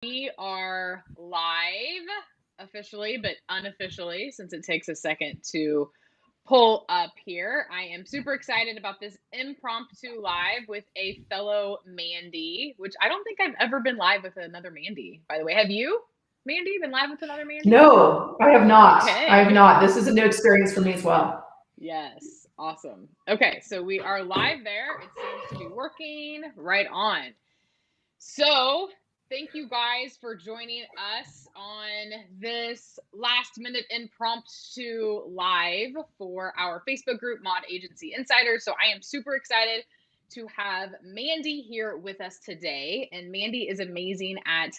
We are live officially, but unofficially, since it takes a second to pull up here. I am super excited about this impromptu live with a fellow Mandy, which I don't think I've ever been live with another Mandy, by the way. Have you, Mandy, been live with another Mandy? No, I have not. I have Okay. not. This is a new experience for me as well. Yes, awesome. Okay, so we are live there. It seems to be working right on. So, thank you guys for joining us on this last minute impromptu live for our Facebook group, Mod Agency Insiders. So, I am super excited to have Mandy here with us today. And Mandy is amazing at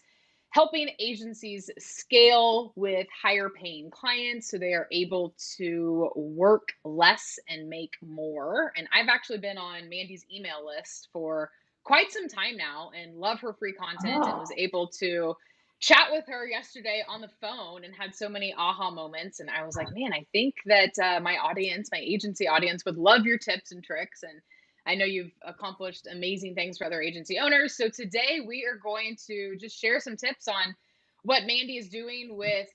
helping agencies scale with higher paying clients so they are able to work less and make more. And I've actually been on Mandy's email list for quite some time now and love her free content and was able to chat with her yesterday on the phone and had so many aha moments. And I was like, man, I think that my audience, my agency audience, would love your tips and tricks. And I know you've accomplished amazing things for other agency owners. So today we are going to just share some tips on what Mandy is doing with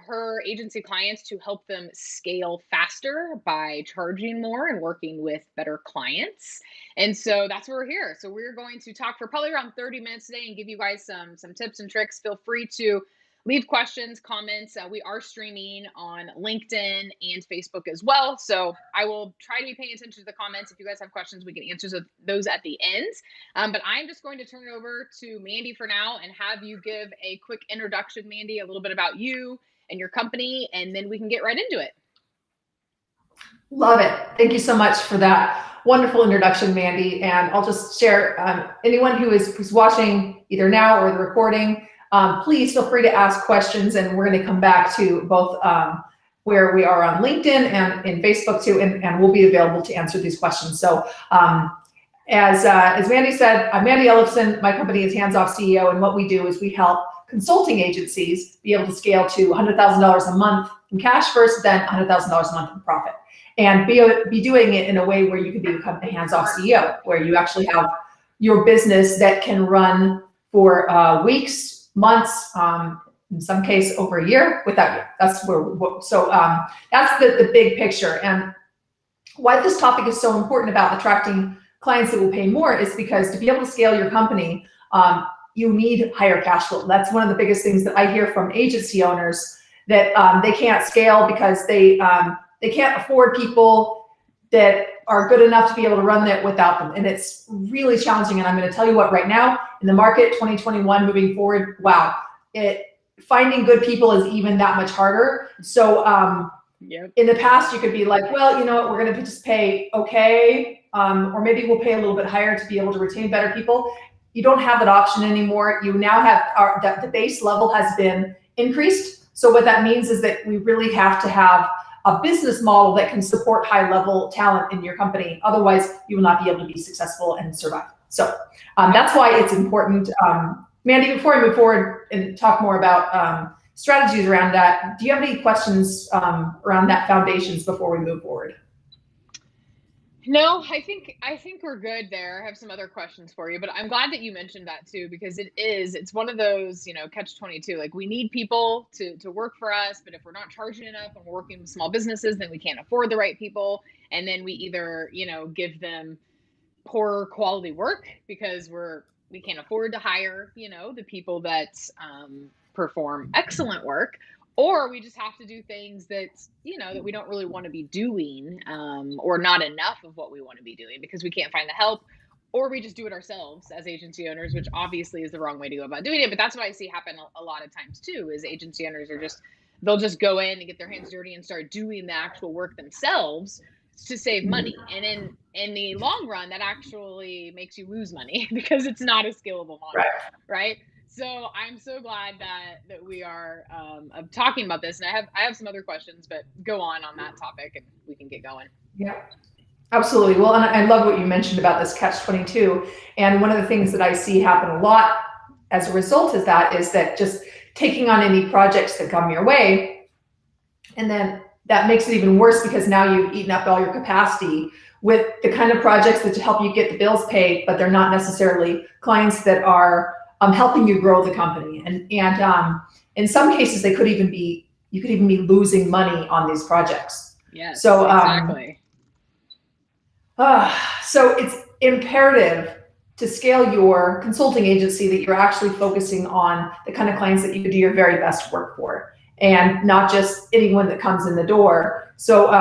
her agency clients to help them scale faster by charging more and working with better clients. And so that's why we're here. So we're going to talk for probably around 30 minutes today and give you guys some tips and tricks. Feel free to leave questions, comments. We are streaming on LinkedIn and Facebook as well. So I will try to be paying attention to the comments. If you guys have questions, we can answer those at the end. But I'm just going to turn it over to Mandy for now and have you give a quick introduction, Mandy, a little bit about you and your company, and then we can get right into it. Love it. Thank you so much for that wonderful introduction, Mandy. And I'll just share, anyone who's watching either now or the recording, please feel free to ask questions, and we're going to come back to both where we are on LinkedIn and in Facebook too, and we'll be available to answer these questions. So as Mandy said, I'm Mandy Ellefson. My company is Hands Off CEO, and what we do is we help consulting agencies be able to scale to $100,000 a month in cash first, then $100,000 a month in profit, and be doing it in a way where you can become a hands-off CEO, where you actually have your business that can run for weeks, months, in some case over a year without you. That's that's the big picture. And why this topic is so important about attracting clients that will pay more is because to be able to scale your company, you need higher cash flow. That's one of the biggest things that I hear from agency owners, that they can't scale because they can't afford people that are good enough to be able to run that without them. And it's really challenging. And I'm going to tell you what, right now in the market, 2021 moving forward, wow, finding good people is even that much harder. So in the past, you could be like, well, you know what, we're going to just pay okay, or maybe we'll pay a little bit higher to be able to retain better people. You don't have that option anymore. You now have the base level has been increased. So what that means is that we really have to have a business model that can support high level talent in your company. Otherwise, you will not be able to be successful and survive. So that's why it's important. Mandy, before I move forward and talk more about strategies around that, do you have any questions around that foundations before we move forward? No, I think we're good there. I have some other questions for you, but I'm glad that you mentioned that too, because it's one of those, catch-22. Like, we need people to work for us, but if we're not charging enough and we're working with small businesses, then we can't afford the right people. And then we either, give them poor quality work because we can't afford to hire, the people that perform excellent work, or we just have to do things that, that we don't really want to be doing, or not enough of what we want to be doing because we can't find the help, or we just do it ourselves as agency owners, which obviously is the wrong way to go about doing it. But that's what I see happen a lot of times too, is agency owners they'll just go in and get their hands dirty and start doing the actual work themselves to save money. And in the long run, that actually makes you lose money because it's not a scalable model, right? So I'm so glad that we are talking about this, and I have some other questions, but go on that topic and we can get going. Yeah, absolutely. Well, and I love what you mentioned about this catch-22. And one of the things that I see happen a lot as a result is that just taking on any projects that come your way, and then that makes it even worse because now you've eaten up all your capacity with the kind of projects that help you get the bills paid, but they're not necessarily clients that are helping you grow the company. And in some cases, you could even be losing money on these projects. Yes, so exactly. So it's imperative to scale your consulting agency that you're actually focusing on the kind of clients that you could do your very best work for, and not just anyone that comes in the door. So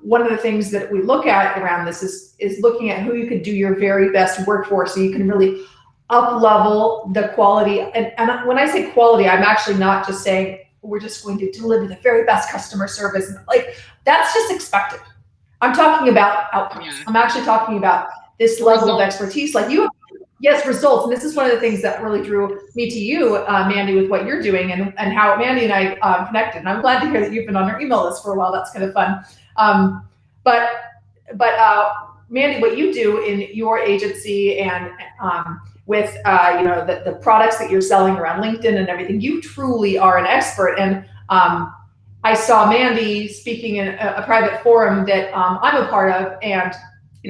one of the things that we look at around this is looking at who you could do your very best work for, so you can really up level the quality. And when I say quality, I'm actually not just saying we're just going to deliver the very best customer service. Like, that's just expected. I'm talking about outcomes. Yeah. I'm actually talking about this level of expertise. Like, you, yes, results. And this is one of the things that really drew me to you, Mandy, with what you're doing, and how Mandy and I connected. And I'm glad to hear that you've been on our email list for a while. That's kind of fun. But Mandy, what you do in your agency and with the products that you're selling around LinkedIn and everything, you truly are an expert. And I saw Mandy speaking in a private forum that I'm a part of, and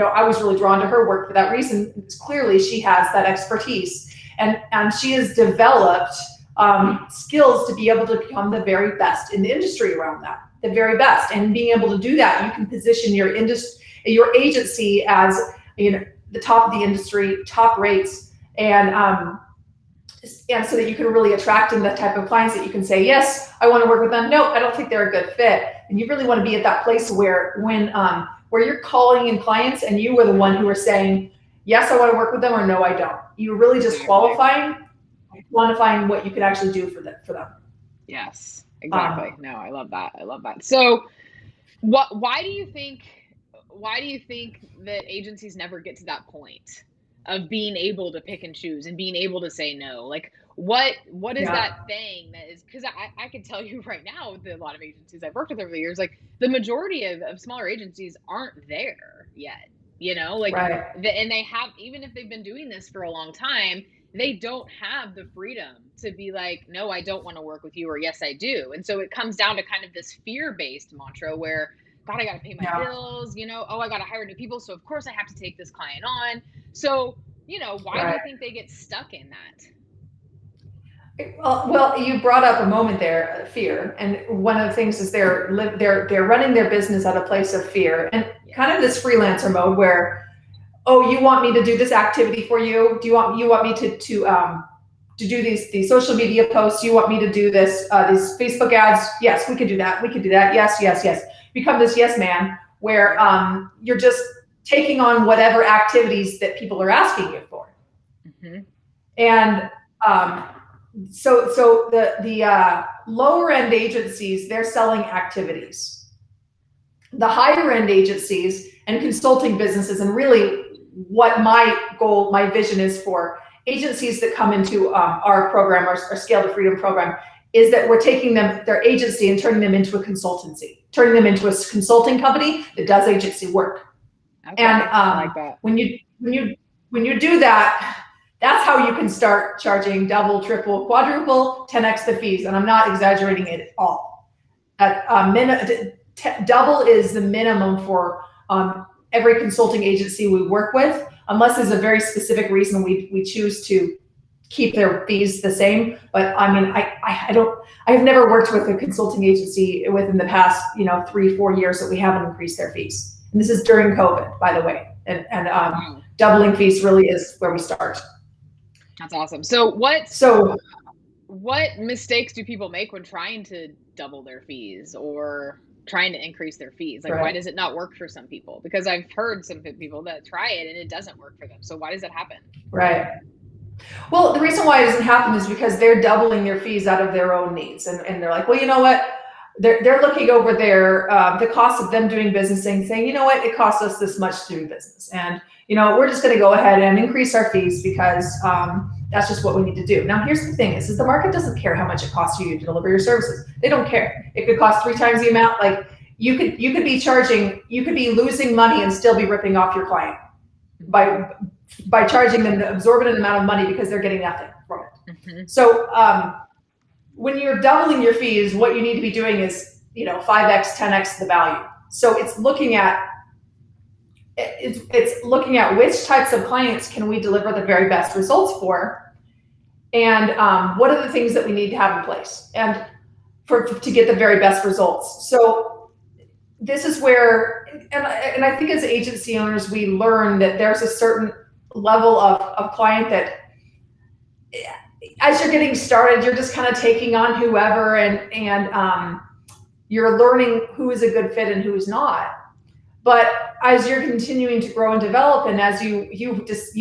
I was really drawn to her work for that reason. Because clearly, she has that expertise, and she has developed skills to be able to become the very best in the industry around that, the very best. And being able to do that, you can position your agency as the top of the industry, top rates, and so that you can really attract in the type of clients that you can say, yes, I want to work with them. No, I don't think they're a good fit. And you really want to be at that place where you're calling in clients and you were the one who are saying, yes, I want to work with them, or no, I don't. You're really just quantifying what you can actually do for them. Yes, exactly. No, I love that. So why do you think that agencies never get to that point of being able to pick and choose and being able to say no? Like, what is that thing that is, because I can tell you right now, with a lot of agencies I've worked with over the years, like, the majority of smaller agencies aren't there yet, Right. and they have, even if they've been doing this for a long time, they don't have the freedom to be like, no, I don't want to work with you, or yes, I do. And so it comes down to kind of this fear-based mantra where, God, I got to pay my bills, oh, I got to hire new people, so of course I have to take this client on. So, why do you think they get stuck in that? Well, you brought up a moment there, fear, and one of the things is they're running their business at a place of fear, and kind of this freelancer mode where, oh, you want me to do this activity for you? Do you want me to do these social media posts? You want me to do this these Facebook ads? Yes, we could do that. We could do that. Yes, yes, yes. Become this yes man, where you're just taking on whatever activities that people are asking you for. Mm-hmm. And so the lower end agencies, they're selling activities. The higher end agencies and consulting businesses, and really what my vision is for agencies that come into our program, our Scale to Freedom program, is that we're taking their agency and turning them into a consultancy, turning them into a consulting company that does agency work. Okay, and I like that. when you do that, that's how you can start charging double, triple, quadruple, 10x the fees. And I'm not exaggerating it at all. Double is the minimum for every consulting agency we work with, unless there's a very specific reason we choose to keep their fees the same. But I mean, I've never worked with a consulting agency within the past 3-4 years that we haven't increased their fees. And this is during COVID, by the way. And doubling fees really is where we start. That's awesome. So what mistakes do people make when trying to double their fees or trying to increase their fees? Like, why does it not work for some people? Because I've heard some people that try it and it doesn't work for them. So why does that happen? Right. Well, the reason why it doesn't happen is because they're doubling their fees out of their own needs. And they're like, well, you know what? They're looking over the cost of them doing business and saying, you know what? It costs us this much to do business. And, we're just going to go ahead and increase our fees because that's just what we need to do. Now, here's the thing is the market doesn't care how much it costs you to deliver your services. They don't care. It could cost 3 times the amount. Like, you could be losing money and still be ripping off your client by charging them the exorbitant amount of money because they're getting nothing from it. Mm-hmm. So when you're doubling your fees, what you need to be doing is 5x, 10x the value. So it's looking at which types of clients can we deliver the very best results for, and what are the things that we need to have in place and to get the very best results. So this is where, and I think as agency owners, we learn that there's a certain level of client that as you're getting started, you're just kind of taking on whoever, and you're learning who is a good fit and who's not. But as you're continuing to grow and develop, and as you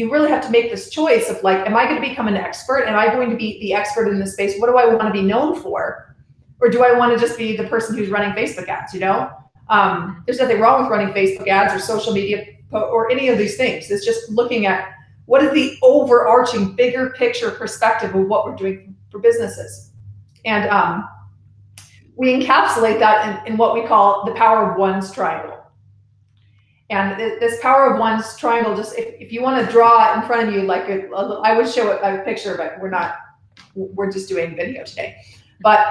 really have to make this choice of like, am I going to become an expert? Am I going to be the expert in this space? What do I want to be known for? Or do I want to just be the person who's running Facebook ads? There's nothing wrong with running Facebook ads or social media or any of these things. It's just looking at what is the overarching bigger picture perspective of what we're doing for businesses. And we encapsulate that in what we call the power of one's triangle. And this power of one's triangle, just if you want to draw in front of you, like I would show a picture, but we're just doing video today. But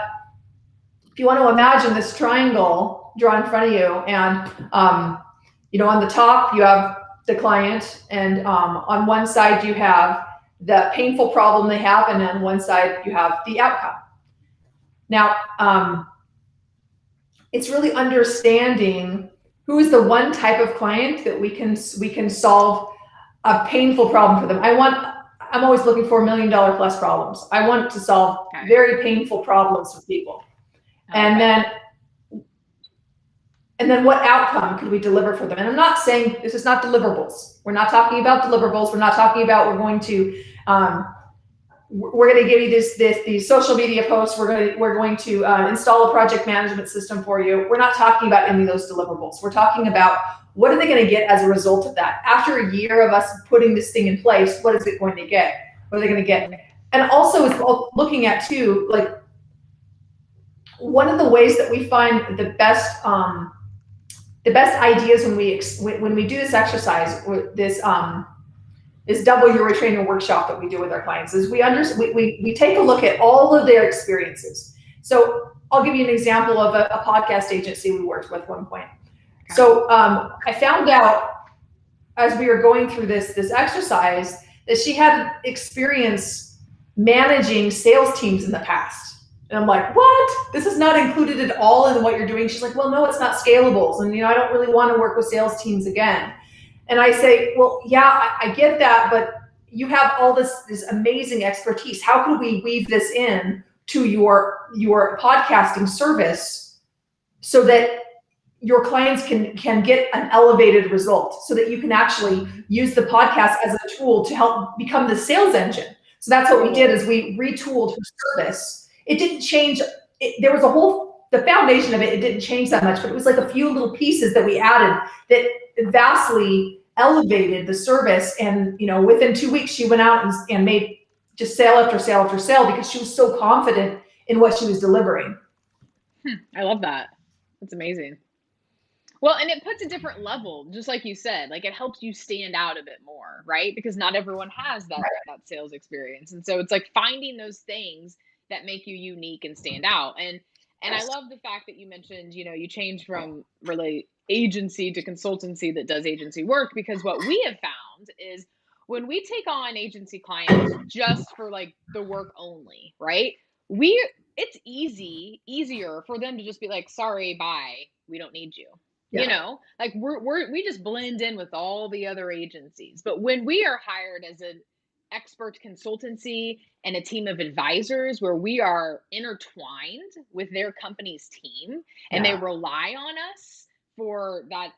if you want to imagine this triangle drawn in front of you, and on the top you have the client, and on one side you have the painful problem they have, and on one side you have the outcome. Now, it's really understanding who is the one type of client that we can solve a painful problem for them. I'm always looking for $1 million plus problems. I want to solve very painful problems for people. And then what outcome could we deliver for them? And I'm not saying this is not deliverables. We're not talking about deliverables. We're not talking about we're going to give you these social media posts. We're going to install a project management system for you. We're not talking about any of those deliverables. We're talking about what are they going to get as a result of that? After a year of us putting this thing in place, what is it going to get? What are they going to get? And also it's looking at too, like one of the ways that we find the best ideas when we do this exercise, this double your retraining workshop that we do with our clients, is we take a look at all of their experiences. So I'll give you an example of a podcast agency we worked with at one point. So I found out as we were going through this exercise that she had experience managing sales teams in the past. And I'm like, what? This is not included at all in what you're doing. She's like, well, no, it's not scalables. And, I don't really want to work with sales teams again. And I say, well, yeah, I get that, but you have all this amazing expertise. How can we weave this in to your podcasting service so that your clients can get an elevated result, so that you can actually use the podcast as a tool to help become the sales engine? So that's what we did, is we retooled her service. It didn't change. There was the foundation of it didn't change that much, but it was like a few little pieces that we added that vastly elevated the service. And, within 2 weeks, she went out and made just sale after sale after sale because she was so confident in what she was delivering. I love that. That's amazing. Well, and it puts a different level, just like you said, like it helps you stand out a bit more, right? Because not everyone has that sales experience. And so it's like finding those things that make you unique and stand out. And I love the fact that you mentioned, you change from really agency to consultancy that does agency work, because what we have found is when we take on agency clients just for like the work only, right? It's easier for them to just be like, sorry, bye, we don't need you. Like we just blend in with all the other agencies. But when we are hired as an expert consultancy and a team of advisors where we are intertwined with their company's team, and they rely on us for that,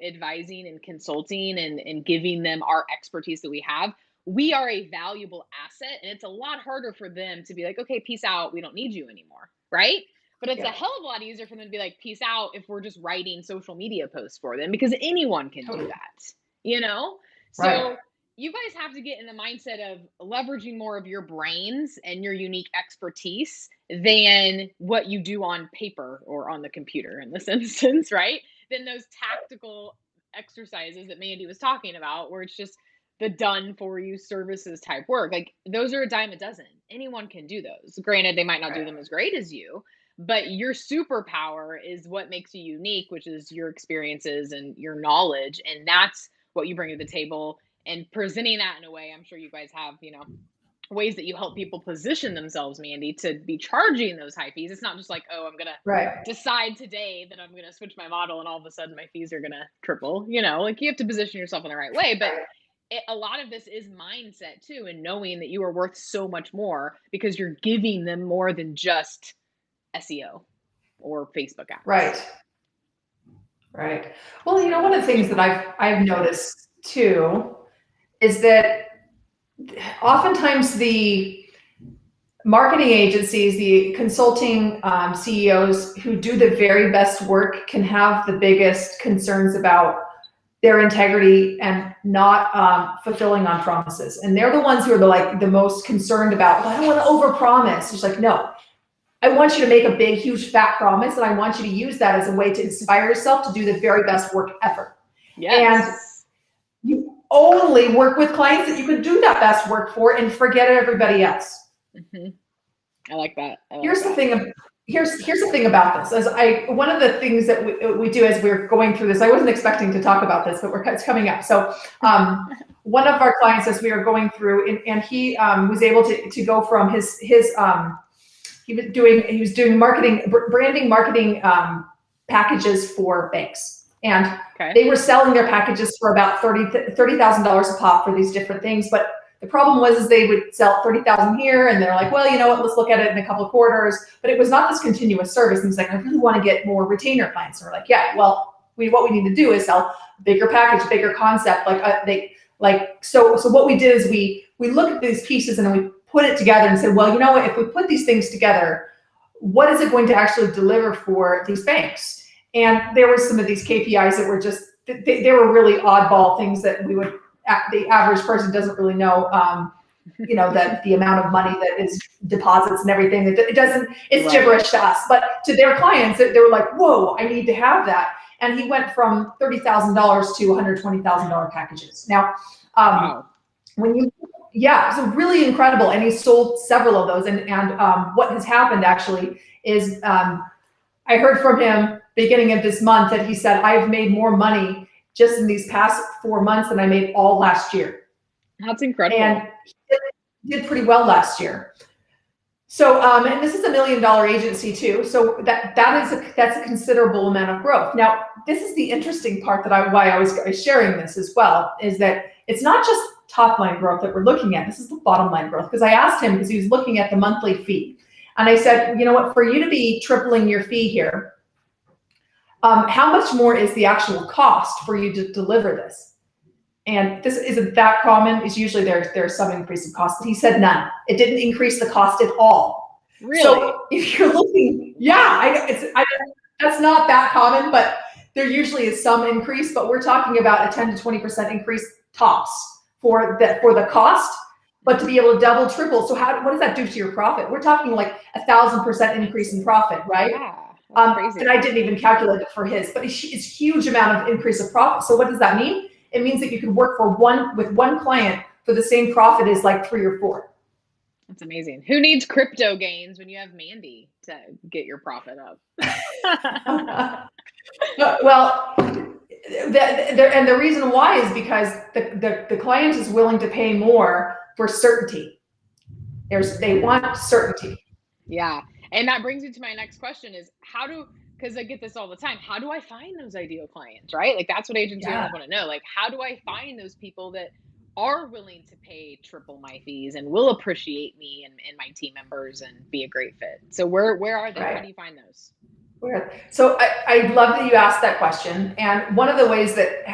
advising and consulting and giving them our expertise that we have, we are a valuable asset. And it's a lot harder for them to be like, okay, peace out, we don't need you anymore, right? But it's a hell of a lot easier for them to be like, peace out, if we're just writing social media posts for them, because anyone can do that, So you guys have to get in the mindset of leveraging more of your brains and your unique expertise than what you do on paper or on the computer in this instance, right? Than those tactical exercises that Mandy was talking about, where it's just the done for you services type work. Like those are a dime a dozen. Anyone can do those. Granted, they might not do them as great as you, but your superpower is what makes you unique, which is your experiences and your knowledge. And that's what you bring to the table. And presenting that in a way, I'm sure you guys have, ways that you help people position themselves, Mandy, to be charging those high fees. It's not just like, oh, I'm going Right. to decide today that I'm going to switch my model and all of a sudden my fees are going to triple. You know, like you have to position yourself in the right way. But a lot of this is mindset too, and knowing that you are worth so much more because you're giving them more than just SEO or Facebook ads. Right. Right. Well, you know, one of the things that I've noticed too is that oftentimes the marketing agencies, the consulting CEOs who do the very best work can have the biggest concerns about their integrity and not fulfilling on promises. And they're the ones who are the most concerned about, well, I don't want to overpromise. It's like, no, I want you to make a big, huge, fat promise, and I want you to use that as a way to inspire yourself to do the very best work ever. Yes. And you only work with clients that you can do that best work for and forget everybody else. Mm-hmm. I like that. Here's the thing. Here's the thing about this. One of the things that we do as we're going through this, I wasn't expecting to talk about this, but it's coming up. So one of our clients, as we are going through, and he was able to go from he was doing branding marketing packages for banks. And they were selling their packages for about $30,000 a pop for these different things. But the problem was they would sell 30,000 here, and they're like, well, you know what, let's look at it in a couple of quarters. But it was not this continuous service. And he's like, I really want to get more retainer clients. And we're like, yeah, well, what we need to do is sell a bigger package, bigger concept. So what we did is we look at these pieces and then we put it together and said, well, you know what, if we put these things together, what is it going to actually deliver for these banks? And there were some of these KPIs that were just, they were really oddball things that the average person doesn't really know, that the amount of money that is deposits and everything, it's gibberish to us, but to their clients, they were like, whoa, I need to have that. And he went from $30,000 to $120,000 packages. Now, so really incredible. And he sold several of those. And what has happened actually is I heard from him beginning of this month that he said, I've made more money just in these past 4 months than I made all last year. That's incredible. And he did pretty well last year. So, and this is $1 million agency too. So that's a considerable amount of growth. Now, this is the interesting part why I was sharing this as well, is that it's not just top line growth that we're looking at. This is the bottom line growth. Because I asked him, because he was looking at the monthly fee. And I said, you know what, for you to be tripling your fee here, how much more is the actual cost for you to deliver this? And this isn't that common. It's usually there's some increase in cost. But he said none. It didn't increase the cost at all. Really? So if you're looking, that's not that common, but there usually is some increase. But we're talking about a 10 to 20% increase tops for the cost. But to be able to double, triple, so what does that do to your profit? We're talking like 1,000% increase in profit, right? Yeah. And I didn't even calculate it for his, but it's huge amount of increase of profit. So what does that mean? It means that you can work with one client for the same profit as like 3 or 4. That's amazing. Who needs crypto gains when you have Mandy to get your profit up? Well, the reason why is because the client is willing to pay more for certainty. They want certainty. Yeah. And that brings me to my next question is because I get this all the time, how do I find those ideal clients, right? Like that's what agents want to know. Like, how do I find those people that are willing to pay triple my fees and will appreciate me and my team members and be a great fit? So where are they? Right. How do you find those? So I love that you asked that question. And one of the ways that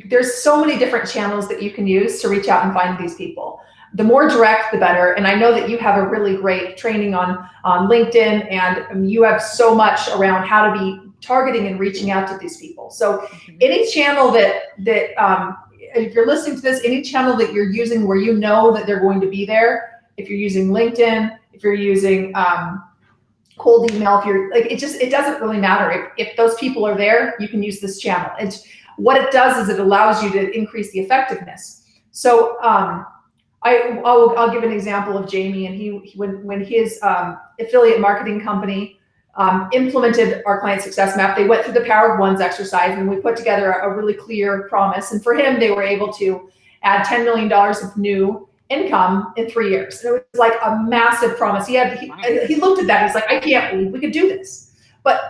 there's so many different channels that you can use to reach out and find these people. The more direct, the better. And I know that you have a really great training on LinkedIn, and you have so much around how to be targeting and reaching out to these people. So any channel that if you're listening to this, any channel that you're using where you know that they're going to be there, if you're using LinkedIn, if you're using cold email, if you're like, it doesn't really matter. If those people are there, you can use this channel. What it does is it allows you to increase the effectiveness. So I'll give an example of Jamie, and when his affiliate marketing company implemented our client success map, they went through the Power of Ones exercise, and we put together a really clear promise. And for him, they were able to add $10 million of new income in 3 years. And it was like a massive promise. He looked at that. He's like, I can't believe we could do this. But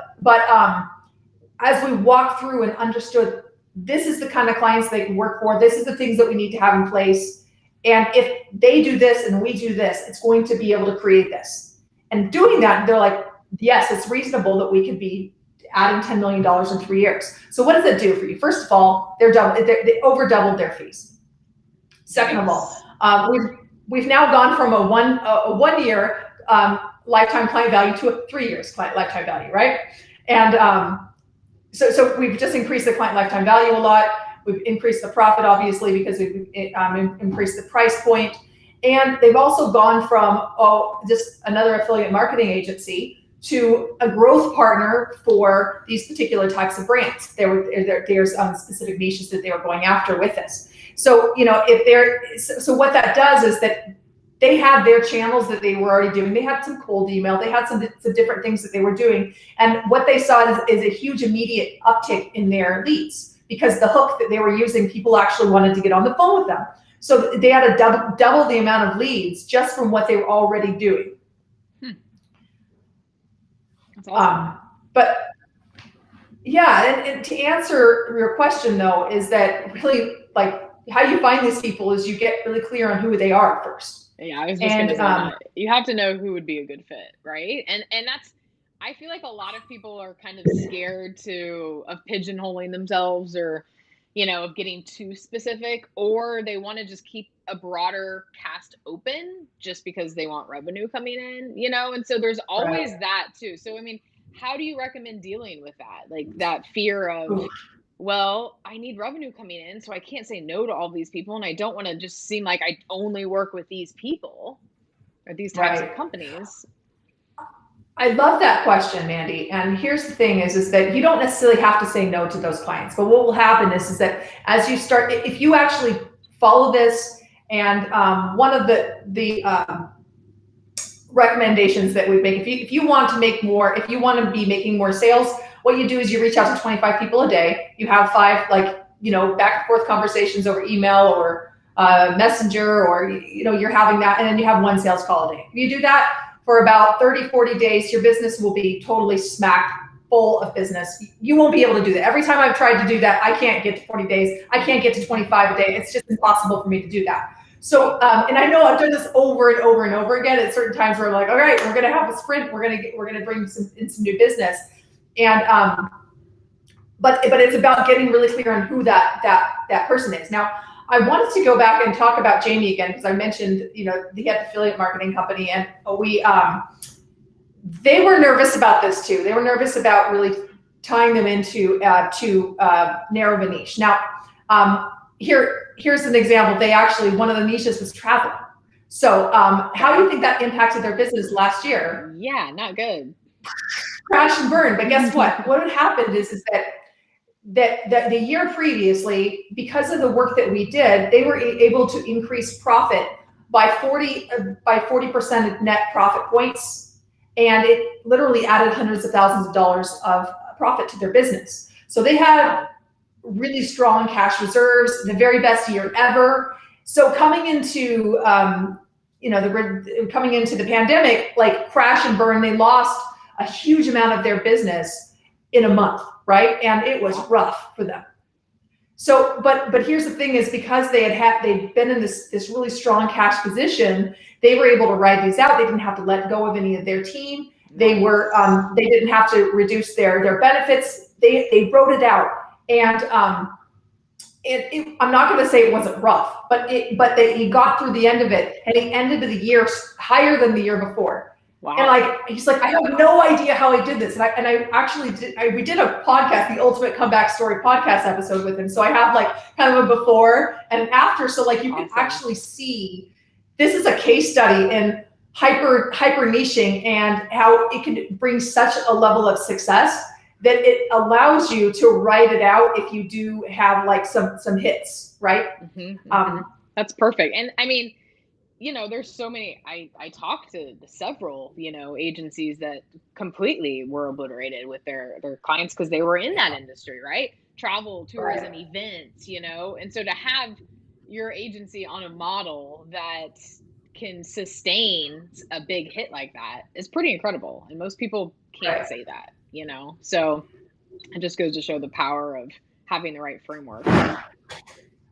as we walked through and understood, this is the kind of clients they can work for. This is the things that we need to have in place. And if they do this and we do this, it's going to be able to create this. And doing that, they're like, yes, it's reasonable that we could be adding $10 million in 3 years. So what does it do for you? First of all, they over doubled their fees. Second of all, we've now gone from a 1 year lifetime client value to a 3 years client lifetime value, right? And so we've just increased the client lifetime value a lot. We've increased the profit, obviously, because we've increased the price point. And they've also gone from just another affiliate marketing agency to a growth partner for these particular types of brands. There's specific niches that they were going after with this. So, so what that does is that they had their channels that they were already doing. They had some cold email. They had some different things that they were doing. And what they saw is a huge immediate uptick in their leads, because the hook that they were using, people actually wanted to get on the phone with them. So they had to double the amount of leads just from what they were already doing. That's awesome. But yeah, and to answer your question though, is that really like how you find these people is you get really clear on who they are first. Yeah, I was just gonna say that. You have to know who would be a good fit, right? And that's, I feel like a lot of people are kind of scared of pigeonholing themselves, or of getting too specific, or they want to just keep a broader cast open just because they want revenue coming in, and so there's always that too. So I mean, how do you recommend dealing with that, like that fear of, well, I need revenue coming in, so I can't say no to all these people, and I don't want to just seem like I only work with these people or these types of companies? I love that question, Mandy. And here's the thing is that you don't necessarily have to say no to those clients. But what will happen is that as you start, if you actually follow this, and one of the recommendations that we make, if you want to make more, if you want to be making more sales, what you do is you reach out to 25 people a day. You have 5, back and forth conversations over email or messenger, or, you're having that, and then you have 1 sales call a day. If you do that for about 30, 40 days, your business will be totally smack full of business. You won't be able to do that. Every time I've tried to do that, I can't get to 40 days. I can't get to 25 a day. It's just impossible for me to do that. So, and I know I've done this over and over and over again at certain times where I'm like, all right, we're going to have a sprint. We're going to bring in some new business. And, but it's about getting really clear on who that person is. Now, I wanted to go back and talk about Jamie again, because I mentioned, he had the affiliate marketing company, and they were nervous about this too. They were nervous about really tying them into narrow of a niche. Now, here's an example. They actually, one of the niches was travel. So how do you think that impacted their business last year? Yeah, not good. Crash and burn. But guess what? What had happened is that the year previously, because of the work that we did, they were able to increase profit by 40% net profit points, and it literally added hundreds of thousands of dollars of profit to their business. So they had really strong cash reserves, the very best year ever. So coming into coming into the pandemic, like crash and burn, they lost a huge amount of their business in a month, right? And it was rough for them. So, but here's the thing is, because they'd been in this really strong cash position, they were able to ride these out. They didn't have to let go of any of their team. They didn't have to reduce their benefits. They wrote it out. And I'm not going to say it wasn't rough, but he got through the end of it, and he ended the year higher than the year before. Wow. And he's like, I have no idea how I did this. And I actually did. We did a podcast, the Ultimate Comeback Story podcast episode with him. So I have kind of a before and after. So you can actually see, this is a case study in hyper niching and how it can bring such a level of success that it allows you to write it out if you do have some hits, right? That's perfect. And I mean, there's so many, I talked to several, agencies that completely were obliterated with their clients because they were in that industry, right? Travel, tourism, events, and so to have your agency on a model that can sustain a big hit like that is pretty incredible. And most people can't Right. say that, you know? So it just goes to show the power of having the right framework.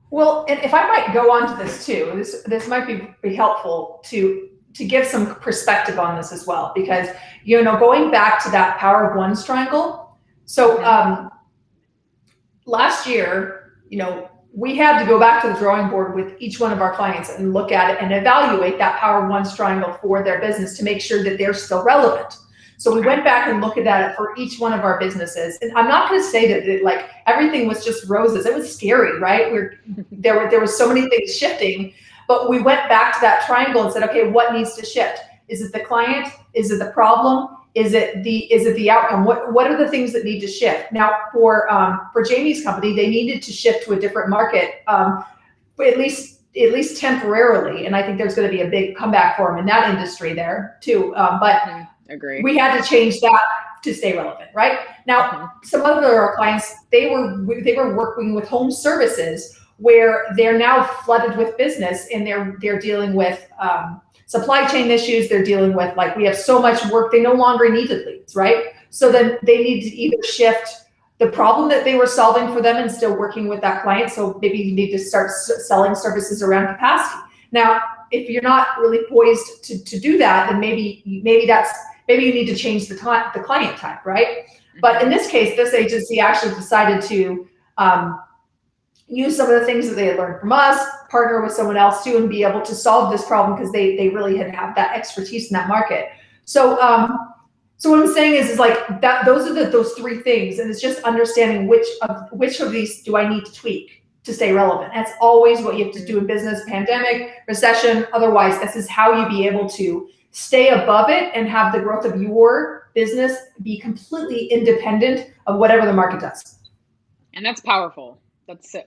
Well, and if I might go on to this too, this might be helpful to give some perspective on this as well, because going back to that power of one's triangle. So last year, we had to go back to the drawing board with each one of our clients and look at it and evaluate that power of one's triangle for their business to make sure that they're still relevant. So we went back and looked at that for each one of our businesses. And I'm not going to say that like everything was just roses. It was scary, right? There were so many things shifting, but we went back to that triangle and said, okay, what needs to shift? Is it the client? Is it the problem? Is it the outcome? What are the things that need to shift? Now, for Jamie's company, they needed to shift to a different market, at least temporarily. And I think there's going to be a big comeback for them in that industry there too. But agree. We had to change that to stay relevant, right? Now, some of our clients, they were working with home services where they're now flooded with business, and they're dealing with supply chain issues. They're dealing with, like, we have so much work, they no longer needed leads, right? So then they need to either shift the problem that they were solving for them and still working with that client. So maybe you need to start selling services around capacity. Now, if you're not really poised to do that, then maybe you need to change the client type, right? But in this case, this agency actually decided to use some of the things that they had learned from us, partner with someone else too, and be able to solve this problem because they really have that expertise in that market. So what I'm saying is like that. Those are those three things, and it's just understanding which of these do I need to tweak to stay relevant. That's always what you have to do in business: pandemic, recession. Otherwise, this is how you be able to stay above it and have the growth of your business be completely independent of whatever the market does. And that's powerful.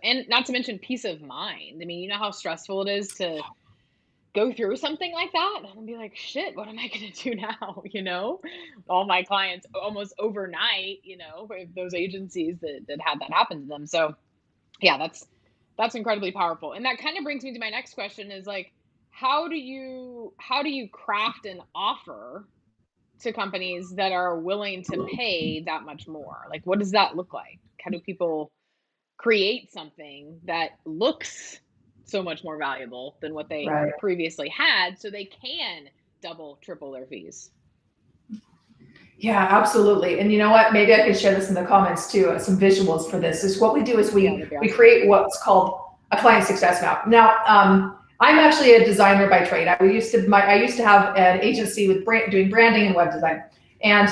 And not to mention peace of mind. I mean, you know how stressful it is to go through something like that and be like, shit, what am I going to do now? All my clients almost overnight, those agencies that had that happen to them. So yeah, that's incredibly powerful. And that kind of brings me to my next question is like, how do you craft an offer to companies that are willing to pay that much more? Like, what does that look like? How do people create something that looks so much more valuable than what they previously had so they can double, triple their fees? Yeah, absolutely. And you know what? Maybe I can share this in the comments too. Some visuals for this is what we do is we create what's called a client success map. Now, I'm actually a designer by trade. I used to have an agency with doing branding and web design. And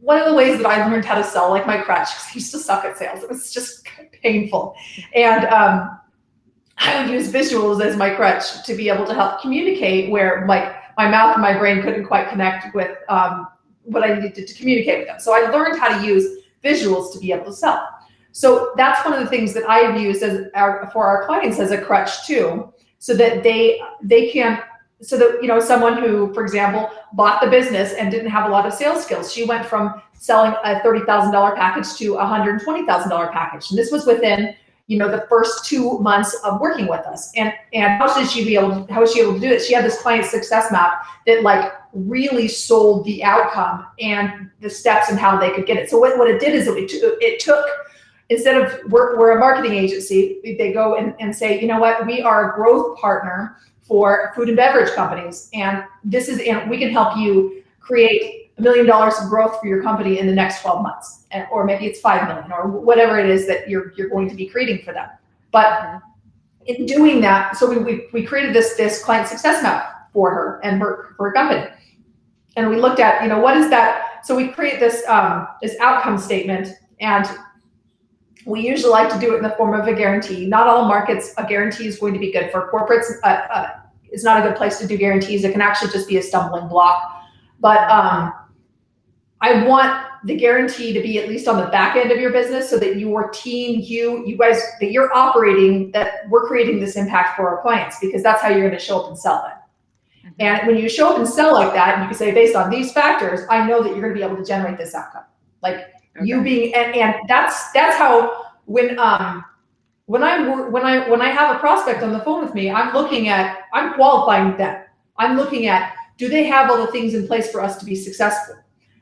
one of the ways that I learned how to sell, like my crutch, because I used to suck at sales. It was just painful. And I would use visuals as my crutch to be able to help communicate where like my mouth and my brain couldn't quite connect with what I needed to communicate with them. So I learned how to use visuals to be able to sell. So that's one of the things that I've used for our clients as a crutch too, so that they can, so that, someone who, for example, bought the business and didn't have a lot of sales skills, she went from selling a $30,000 package to a $120,000 package. And this was within, the first 2 months of working with us. And how was she able to do it? She had this client success map that like really sold the outcome and the steps and how they could get it. So what it did is it took, instead of we're a marketing agency, they go and say, you know what, we are a growth partner for food and beverage companies. And we can help you create $1 million of growth for your company in the next 12 months. Or maybe it's 5 million or whatever it is that you're going to be creating for them. But in doing that, so we created this client success map for her and for her company. And we looked at, what is that? So we create this outcome statement, and we usually like to do it in the form of a guarantee. Not all markets, a guarantee is going to be good. For corporates, it's not a good place to do guarantees. It can actually just be a stumbling block. But I want the guarantee to be at least on the back end of your business, so that your team, you guys, that you're operating, that we're creating this impact for our clients, because that's how you're going to show up and sell it. And when you show up and sell like that, you can say, based on these factors, I know that you're going to be able to generate this outcome. Like you being, and that's how when when I have a prospect on the phone with me, I'm qualifying them. I'm looking at, do they have all the things in place for us to be successful?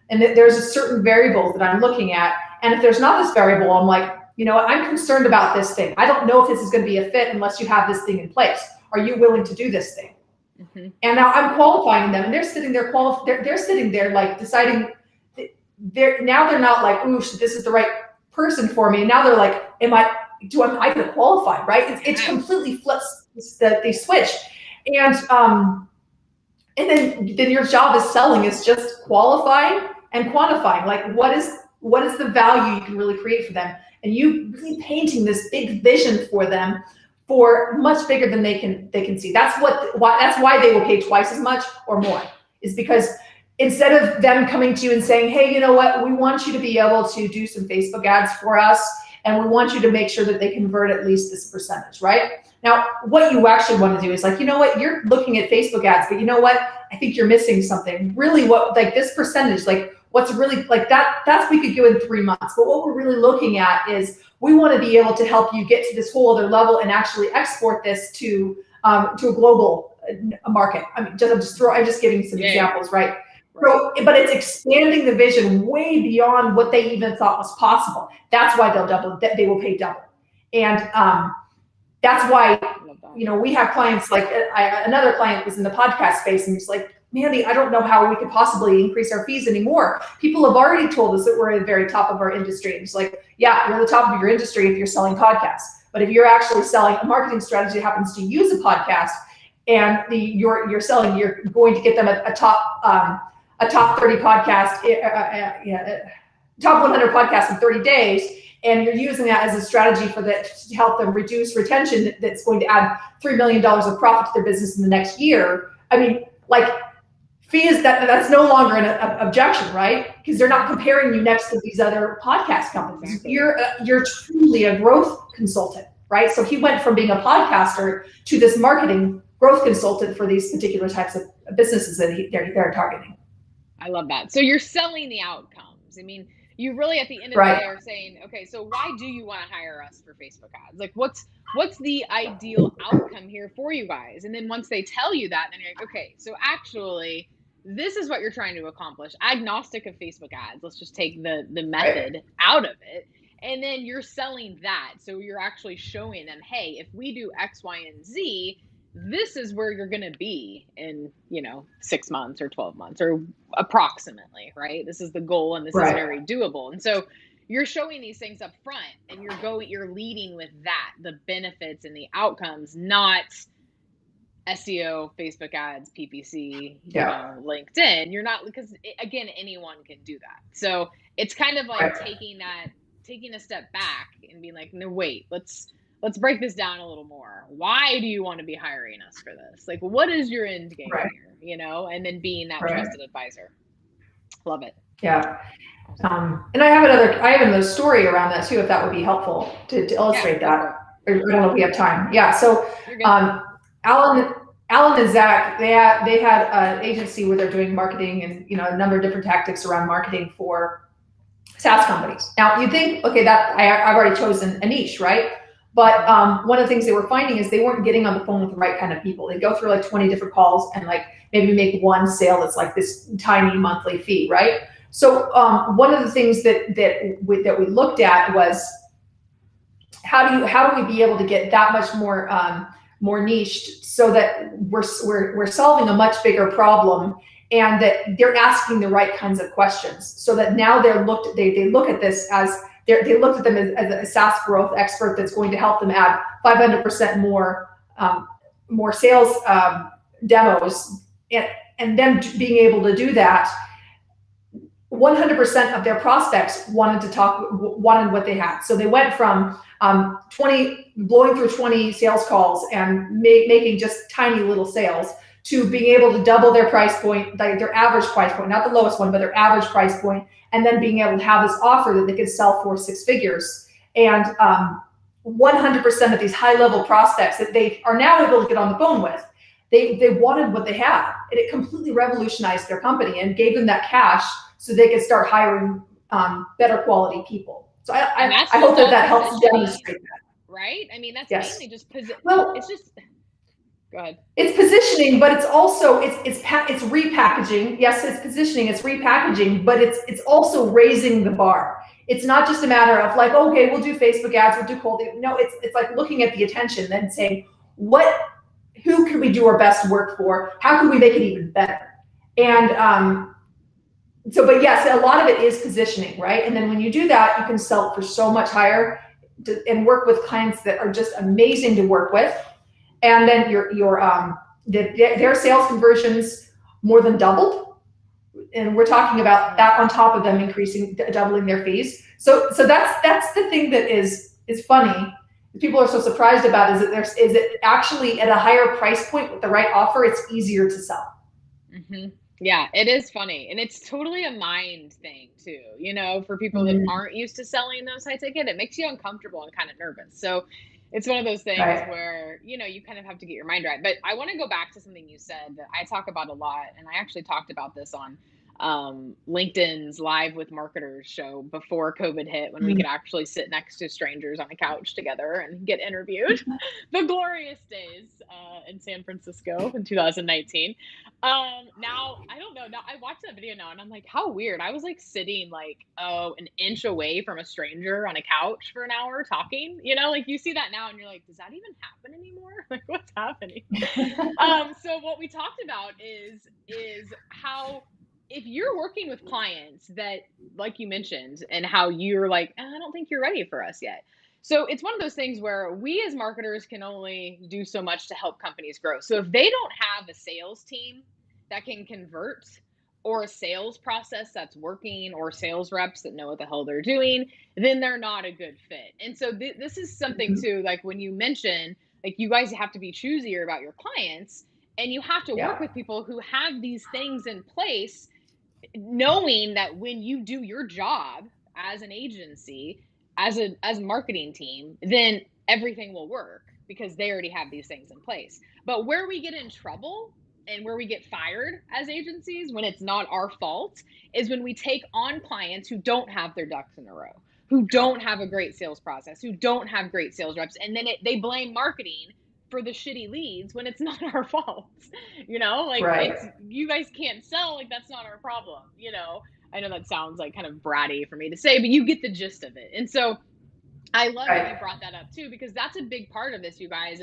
And there's a certain variable that I'm looking at. And if there's not this variable, I'm like, you know what, I'm concerned about this thing. I don't know if this is going to be a fit unless you have this thing in place. Are you willing to do this thing? Mm-hmm. And now I'm qualifying them, and they're sitting there they're sitting there like deciding. They're not like, ooh, this is the right person for me. And now they're like, am I going to qualify? Right? It's completely flips that they switch, and then your job as selling is just qualifying and quantifying. Like, what is the value you can really create for them, and you really painting this big vision for them, for much bigger than they can see. That's why they will pay twice as much or more, is because instead of them coming to you and saying, hey, you know what, we want you to be able to do some Facebook ads for us, and we want you to make sure that they convert at least this percentage, right? Now, what you actually want to do is like, you know what, you're looking at Facebook ads, but you know what, I think you're missing something. Really, what, like this percentage, like what's really like that's we could do in 3 months. But what we're really looking at is we want to be able to help you get to this whole other level and actually export this to a global market. I mean, I'm just giving some examples, right? So, but it's expanding the vision way beyond what they even thought was possible. That's why they will pay double. And that's why, you know, we have clients like another client was in the podcast space, and he's like, Mandy, I don't know how we could possibly increase our fees anymore. People have already told us that we're at the very top of our industry. And it's like, yeah, you're at the top of your industry if you're selling podcasts. But if you're actually selling a marketing strategy that happens to use a podcast, and you're going to get them a top 30 podcast, top 100 podcast in 30 days, and you're using that as a strategy to help them reduce retention that's going to add $3 million of profit to their business in the next year. I mean, like, fee is that's no longer an objection, right? Because they're not comparing you next to these other podcast companies. Exactly. You're truly a growth consultant, right? So he went from being a podcaster to this marketing growth consultant for these particular types of businesses that they're targeting. I love that. So you're selling the outcomes. I mean, you really at the end of the day are saying, okay, so why do you want to hire us for Facebook ads? Like, what's the ideal outcome here for you guys? And then once they tell you that, then you're like, okay, so actually this is what you're trying to accomplish. Agnostic of Facebook ads. Let's just take the method out of it. And then you're selling that. So you're actually showing them, hey, if we do X, Y, and Z, this is where you're going to be in, 6 months or 12 months or approximately, right? This is the goal, and this is very doable. And so you're showing these things up front, and you're leading with that, the benefits and the outcomes, not SEO, Facebook ads, PPC, LinkedIn. You're not, because again, anyone can do that. So it's kind of like taking a step back and being like, no, wait, let's break this down a little more. Why do you want to be hiring us for this? Like, what is your end game here? And then being that trusted advisor. Love it. Yeah. And I have another story around that too, if that would be helpful to illustrate that. I don't know if we have time. Yeah. So, Alan and Zach, they had an agency where they're doing marketing and, a number of different tactics around marketing for SaaS companies. Now you think, okay, that I've already chosen a niche, right? But one of the things they were finding is they weren't getting on the phone with the right kind of people. They go through like 20 different calls and like maybe make one sale that's like this tiny monthly fee, right? So one of the things that we looked at was how do we be able to get that much more niched so that we're solving a much bigger problem, and that they're asking the right kinds of questions, so that now they look at this as they looked at them as a SaaS growth expert that's going to help them add 500% more sales demos, and them being able to do that. 100% of their prospects wanted what they had. So they went from blowing through 20 sales calls and making just tiny little sales, to being able to double their price point, like their average price point, not the lowest one, but their average price point, and then being able to have this offer that they could sell for 6 figures. And 100% of these high-level prospects that they are now able to get on the phone with, they wanted what they had, and it completely revolutionized their company and gave them that cash so they could start hiring better quality people. So I hope that helps demonstrate that. right? I mean, that's Yes. mainly just Well, it's just, go ahead. it's positioning, but it's also it's repackaging. Yes, it's positioning, it's repackaging, but it's also raising the bar. It's not just a matter of like, okay, we'll do Facebook ads, we'll do cold. No, it's like looking at the attention and saying, who can we do our best work for? How can we make it even better? And but yes, a lot of it is positioning, right? And then when you do that, you can sell for so much higher and work with clients that are just amazing to work with. And then their sales conversions more than doubled. And we're talking about that on top of them doubling their fees. So that's the thing that is funny. People are so surprised about is it actually at a higher price point with the right offer, it's easier to sell. Mm-hmm. Yeah, it is funny. And it's totally a mind thing too. You know, for people that aren't used to selling those high ticket, it makes you uncomfortable and kind of nervous. So it's one of those things Right. where, you know, you kind of have to get your mind right. But I want to go back to something you said that I talk about a lot. And I actually talked about this on LinkedIn's Live with Marketers show before COVID hit, when we could actually sit next to strangers on a couch together and get interviewed. The glorious days in San Francisco in 2019. Now I don't know. Now I watch that video now and I'm like, how weird. I was like sitting like, an inch away from a stranger on a couch for an hour talking, you know, like you see that now and you're like, does that even happen anymore? Like what's happening? So what we talked about is how, if you're working with clients that, like you mentioned, and how you're like, I don't think you're ready for us yet. So it's one of those things where we as marketers can only do so much to help companies grow. So if they don't have a sales team that can convert, or a sales process that's working, or sales reps that know what the hell they're doing, then they're not a good fit. And so this is something too, like when you mention, like you guys have to be choosier about your clients, and you have to work Yeah. with people who have these things in place, knowing that when you do your job as an agency, as a marketing team, then everything will work because they already have these things in place. But where we get in trouble and where we get fired as agencies when it's not our fault is when we take on clients who don't have their ducks in a row, who don't have a great sales process, who don't have great sales reps, and then they blame marketing for the shitty leads when it's not our fault. You know, like it's, Right. you guys can't sell, like that's not our problem, you know. I know that sounds like kind of bratty for me to say, but you get the gist of it. And so I love that you Right. brought that up too, because that's a big part of this, you guys,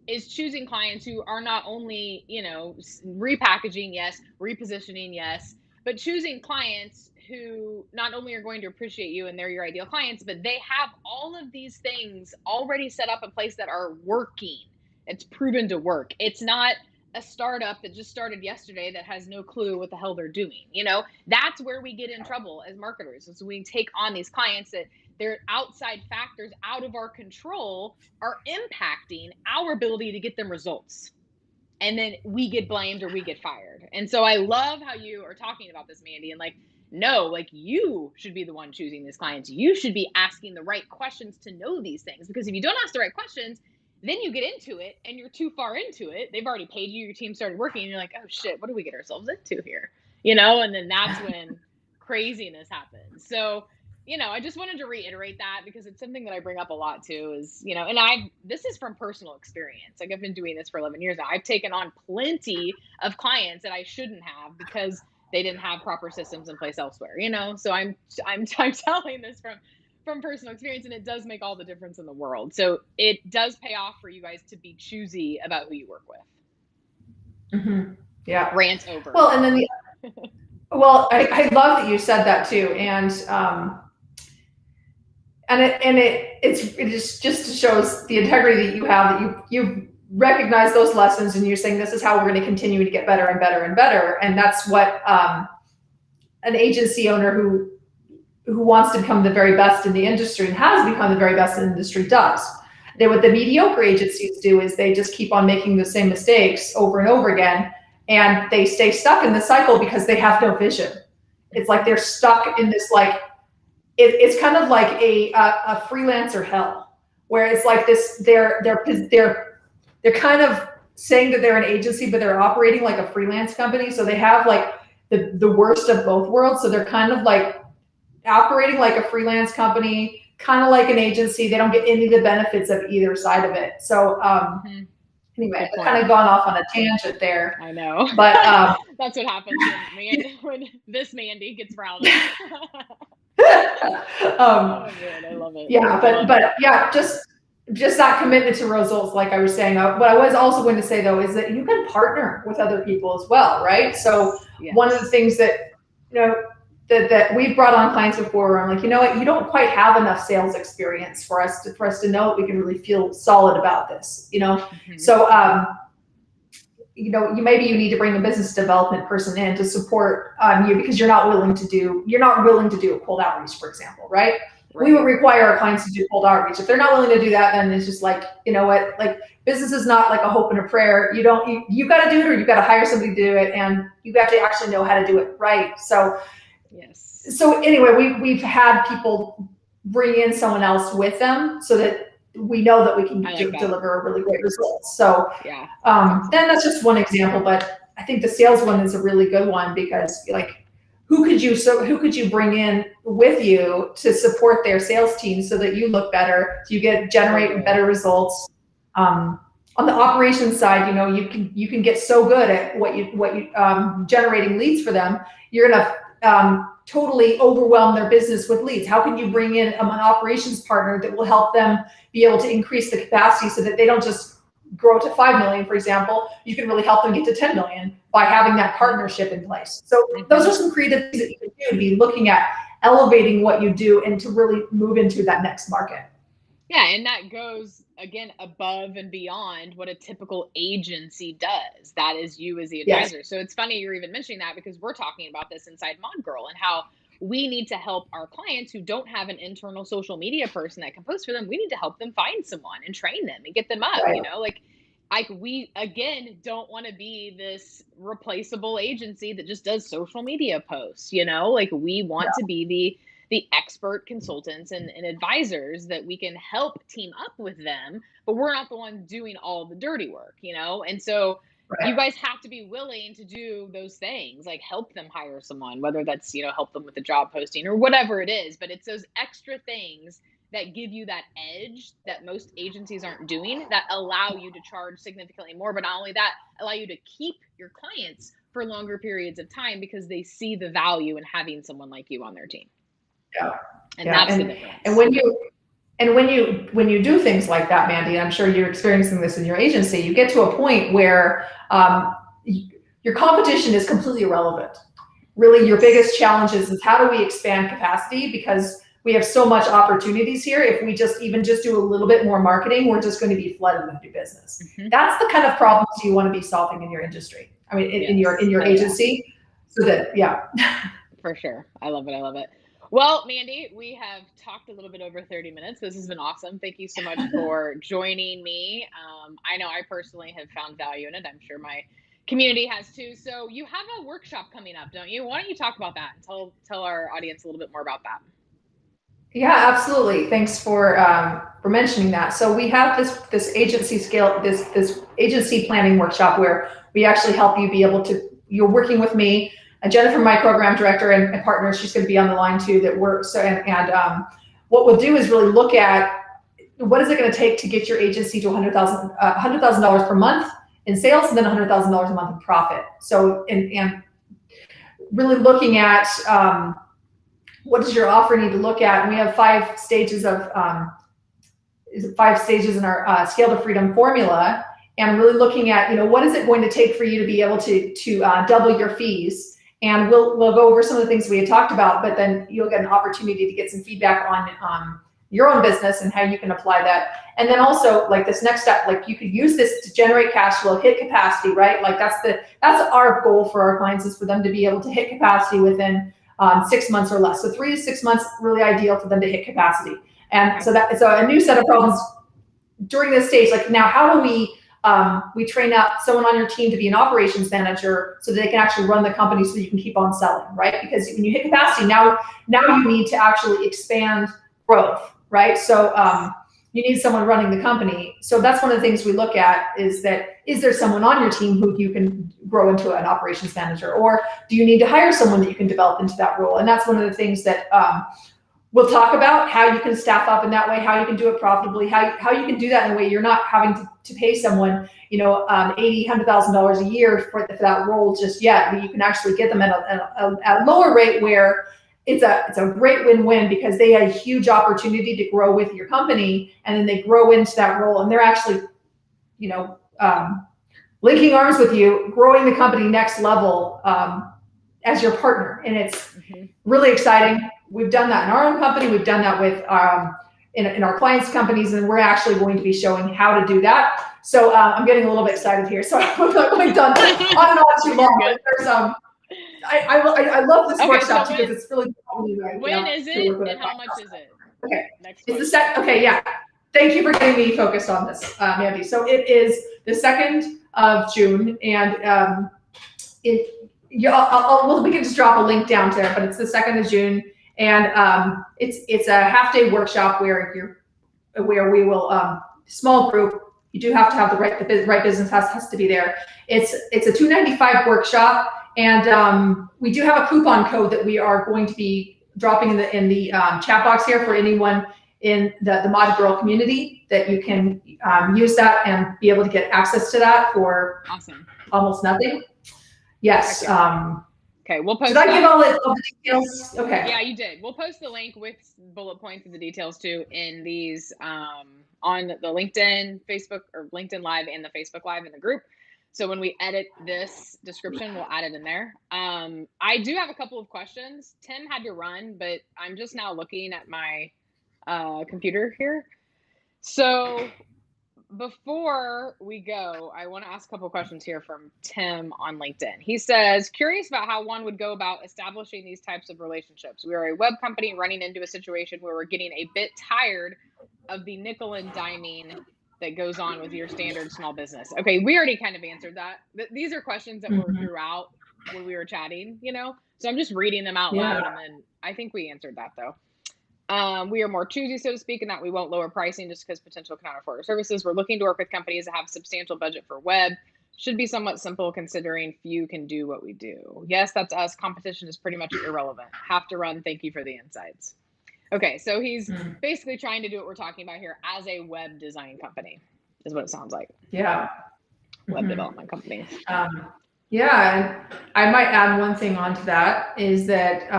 is choosing clients who are not only, you know, repackaging, yes, repositioning, yes, but choosing clients who not only are going to appreciate you and they're your ideal clients, but they have all of these things already set up in place that are working. It's proven to work. It's not a startup that just started yesterday that has no clue what the hell they're doing. You know, that's where we get in trouble as marketers. Is we take on these clients that their outside factors out of our control are impacting our ability to get them results. And then we get blamed or we get fired. And so I love how you are talking about this, Mandy, and like, no, like you should be the one choosing these clients. You should be asking the right questions to know these things, because if you don't ask the right questions, then you get into it and you're too far into it. They've already paid you, your team started working, and you're like, oh shit, what do we get ourselves into here? You know, and then that's when craziness happens. So, you know, I just wanted to reiterate that because it's something that I bring up a lot too, is, you know, and this is from personal experience. Like I've been doing this for 11 years now. I've taken on plenty of clients that I shouldn't have because they didn't have proper systems in place elsewhere, you know? So I'm telling this from personal experience, and it does make all the difference in the world. So it does pay off for you guys to be choosy about who you work with. Yeah. Rant over. Well, and then I love that you said that too, and it just shows the integrity that you have, that you recognize those lessons and you're saying this is how we're going to continue to get better and better and better, and that's what an agency owner who wants to become the very best in the industry and has become the very best in the industry does. What the mediocre agencies do is they just keep on making the same mistakes over and over again, and they stay stuck in the cycle because they have no vision. It's like they're stuck in this, like, it's kind of like a freelancer hell, where it's like this, they're kind of saying that they're an agency, but they're operating like a freelance company. So they have like the worst of both worlds. So they're kind of like operating like a freelance company, kind of like an agency. They don't get any of the benefits of either side of it. So anyway, I've kind of gone off on a tangent there. I know. But that's what happens when this Mandy gets riled up. Oh man, I love it. Yeah, but yeah, just that commitment to results, like I was saying. What I was also going to say though is that you can partner with other people as well, right? So one of the things that that we've brought on clients before, where I'm like, you know what, you don't quite have enough sales experience for us to know that we can really feel solid about this, So maybe you need to bring a business development person in to support you because you're not willing to do a cold outreach, for example, right? We would require our clients to do cold outreach. If they're not willing to do that, then it's just like, you know what, like business is not like a hope and a prayer. You got to do it, or you got to hire somebody to do it, and you got to actually know how to do it right. So So anyway, we've had people bring in someone else with them so that we know that we can deliver a really great result. So then that's just one example, but I think the sales one is a really good one because like who could you bring in with you to support their sales team so that you look better, so you generate better results. On the operations side, you can get so good at what you generating leads for them, you're gonna totally overwhelm their business with leads. How can you bring in an operations partner that will help them be able to increase the capacity so that they don't just grow to 5 million, for example? You can really help them get to 10 million by having that partnership in place. So those are some creative things that you can do to be looking at elevating what you do and to really move into that next market. Yeah, and that goes, again, above and beyond what a typical agency does. That is you as the advisor. Yes. So it's funny you're even mentioning that because we're talking about this inside Mod Girl and how we need to help our clients who don't have an internal social media person that can post for them. We need to help them find someone and train them and get them up, like we, again, don't want to be this replaceable agency that just does social media posts, like we want to be the expert consultants and advisors that we can help team up with them, but we're not the one doing all the dirty work, And so you guys have to be willing to do those things, like help them hire someone, whether that's, help them with a job posting or whatever it is, but it's those extra things that give you that edge that most agencies aren't doing that allow you to charge significantly more, but not only that, allow you to keep your clients for longer periods of time because they see the value in having someone like you on their team. Yeah. And that's the difference. And when you do things like that, Mandy, and I'm sure you're experiencing this in your agency, you get to a point where your competition is completely irrelevant. Really, your biggest challenge is how do we expand capacity, because we have so much opportunities here. If we just do a little bit more marketing, we're just going to be flooded with new business. That's the kind of problems you want to be solving in your industry. I mean, in your agency. So that, For sure. I love it. Well, Mandy, we have talked a little bit over 30 minutes. This has been awesome. Thank you so much for joining me. I know I personally have found value in it. I'm sure my community has too. So you have a workshop coming up, don't you? Why don't you talk about that and tell our audience a little bit more about that? Yeah, absolutely. Thanks for mentioning that. So we have this agency agency planning workshop where we actually help you be able to. You're working with me. Jennifer, my program director and partner, she's going to be on the line too. What we'll do is really look at what is it going to take to get your agency to $100,000 per month in sales, and then $100,000 a month in profit. So and really looking at what does your offer need to look at? And we have 5 stages in our Scale to Freedom formula, and really looking at what is it going to take for you to be able to double your fees. And we'll go over some of the things we had talked about, but then you'll get an opportunity to get some feedback on your own business and how you can apply that. And then also like this next step, like you could use this to generate cash flow, hit capacity, right? Like that's our goal for our clients, is for them to be able to hit capacity within 6 months or less. So 3 to 6 months, really ideal for them to hit capacity. And so a new set of problems during this stage, like now, how do we train up someone on your team to be an operations manager so that they can actually run the company so you can keep on selling, right? Because when you hit capacity, now you need to actually expand growth, right? So you need someone running the company. So that's one of the things we look at, is there someone on your team who you can grow into an operations manager, or do you need to hire someone that you can develop into that role? And that's one of the things that we'll talk about how you can staff up in that way, how you can do it profitably, how you can do that in a way you're not having to pay someone, $80,000, $100,000 a year for that role just yet. But you can actually get them at a lower rate where it's a great win-win, because they had a huge opportunity to grow with your company, and then they grow into that role, and they're actually, linking arms with you, growing the company next level as your partner. And it's really exciting. We've done that in our own company. We've done that with in our clients' companies, and we're actually going to be showing how to do that. So I'm getting a little bit excited here. So I'm not going done on and on too long. But there's I love this workshop so because it's really when is it and how much is it? Okay, it's the Okay, yeah. Thank you for getting me focused on this, Mandy. So it is the 2nd of June, and we can just drop a link down there, but it's the 2nd of June, and it's a half-day workshop where we will small group. You do have to have the right business has to be there. It's a $295 workshop, and we do have a coupon code that we are going to be dropping in the chat box here for anyone in the Mod Girl community, that you can use that and be able to get access to that for almost nothing. Yes. Okay, we'll post. Did I give all the details? Okay. Yeah, you did. We'll post the link with bullet points and the details too in these on the LinkedIn, Facebook, or LinkedIn Live and the Facebook Live in the group. So when we edit this description, we'll add it in there. I do have a couple of questions. Tim had to run, but I'm just now looking at my computer here. So before we go, I want to ask a couple of questions here from Tim on LinkedIn. He says, curious about how one would go about establishing these types of relationships. We are a web company running into a situation where we're getting a bit tired of the nickel and diming that goes on with your standard small business. Okay, we already kind of answered that. These are questions that were throughout when we were chatting, so I'm just reading them out loud, and then I think we answered that though. We are more choosy, so to speak, in that we won't lower pricing just because potential cannot afford our services. We're looking to work with companies that have substantial budget for web. Should be somewhat simple considering few can do what we do. Yes, that's us. Competition is pretty much irrelevant. Have to run. Thank you for the insights. Okay, so he's basically trying to do what we're talking about here as a web design company, is what it sounds like. Yeah. Web development company. Yeah, and I might add one thing onto that is that,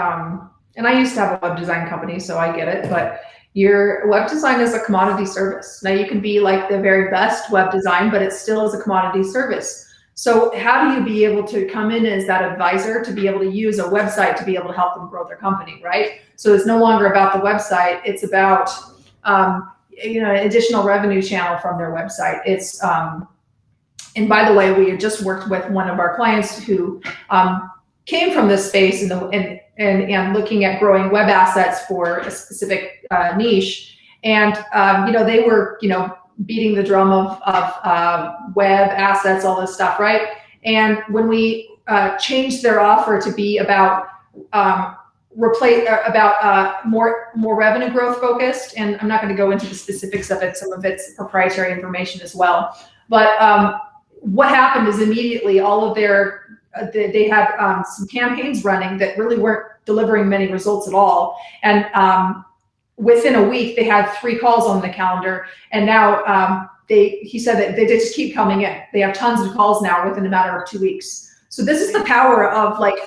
and I used to have a web design company, so I get it, but your web design is a commodity service. Now you can be like the very best web design, but it still is a commodity service. So how do you be able to come in as that advisor to be able to use a website to be able to help them grow their company, right? So it's no longer about the website, it's about an additional revenue channel from their website. It's and by the way, we had just worked with one of our clients who came from this space and looking at growing web assets for a specific niche. And, they were, beating the drum of web assets, all this stuff, right? And when we changed their offer to be about more revenue growth focused, and I'm not going to go into the specifics of it, some of it's proprietary information as well. But what happened is immediately all of they had some campaigns running that really weren't delivering many results at all. And within a week, they had 3 calls on the calendar. And now he said that they just keep coming in. They have tons of calls now within a matter of 2 weeks. So this is the power of like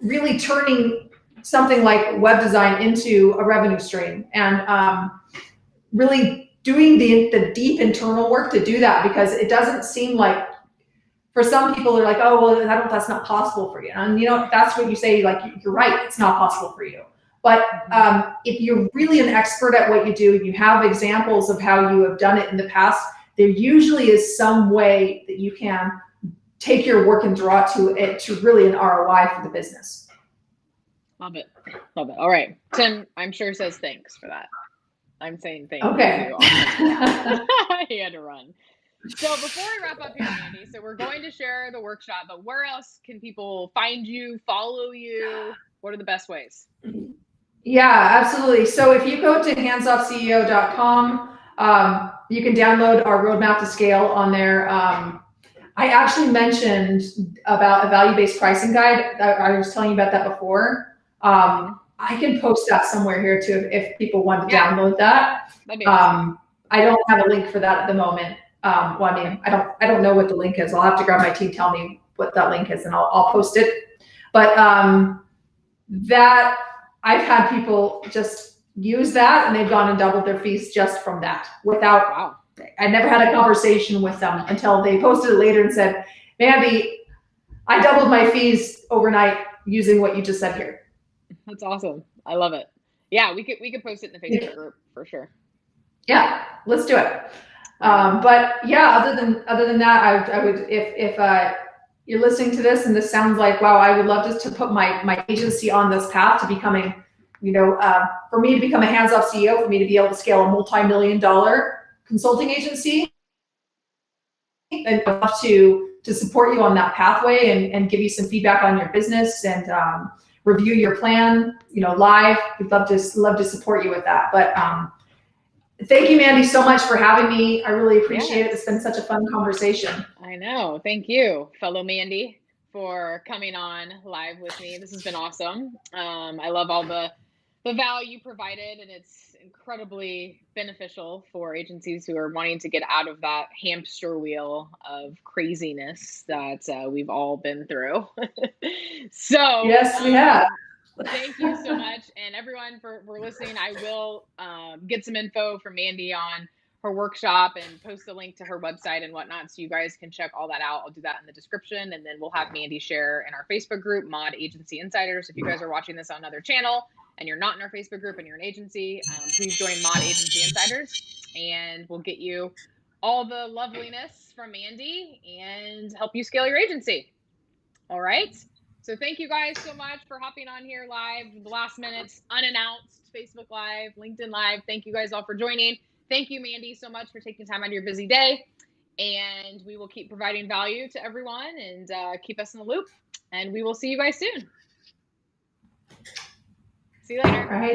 really turning something like web design into a revenue stream, and really doing the deep internal work to do that, because it doesn't seem like, for some people, they're like, oh, well, that's not possible for you. And that's what you say, like, you're right, it's not possible for you. But if you're really an expert at what you do, you have examples of how you have done it in the past, there usually is some way that you can take your work and draw it to really an ROI for the business. Love it. Love it. All right. Tim, I'm sure, says thanks for that. I'm saying thank you. He had to run. So before we wrap up here, Mandy, so we're going to share the workshop, but where else can people find you, follow you? What are the best ways? Yeah, absolutely. So if you go to handsoffceo.com, you can download our roadmap to scale on there. I actually mentioned about a value-based pricing guide. I was telling you about that before. I can post that somewhere here too if people want to Yeah. download that. That'd be awesome. I don't have a link for that at the moment. Well, I mean, I don't know what the link is. I'll have to grab my team, tell me what that link is, and I'll post it. But that I've had people just use that, and they've gone and doubled their fees just from that without. Wow. I never had a conversation with them until they posted it later and said, "Mandy, I doubled my fees overnight using what you just said here." That's awesome. I love it. Yeah, we could post it in the Facebook group for sure. Yeah, let's do it. But yeah, other than that, I would if you're listening to this and this sounds like, wow, I would love just to put my agency on this path to becoming, for me to become a hands-off CEO, for me to be able to scale a multi-million-dollar consulting agency, and I'd love to support you on that pathway and give you some feedback on your business and review your plan, live. We'd love to support you with that. But thank you, Mandy, so much for having me. I really appreciate it. It's been such a fun conversation. I know. Thank you, fellow Mandy, for coming on live with me. This has been awesome. I love all the value provided, and it's incredibly beneficial for agencies who are wanting to get out of that hamster wheel of craziness that we've all been through. So yes, we have. Thank you so much, and everyone for listening. I will get some info from Mandy on her workshop and post a link to her website and whatnot, so you guys can check all that out. I'll do that in the description, and then we'll have Mandy share in our Facebook group, Mod Agency Insiders. If you guys are watching this on another channel and you're not in our Facebook group and you're an agency, please join Mod Agency Insiders, and we'll get you all the loveliness from Mandy and help you scale your agency. All right. So thank you guys so much for hopping on here live, the last minutes, unannounced, Facebook Live, LinkedIn Live. Thank you guys all for joining. Thank you, Mandy, so much for taking time out of your busy day. And we will keep providing value to everyone and keep us in the loop. And we will see you guys soon. See you later. All right.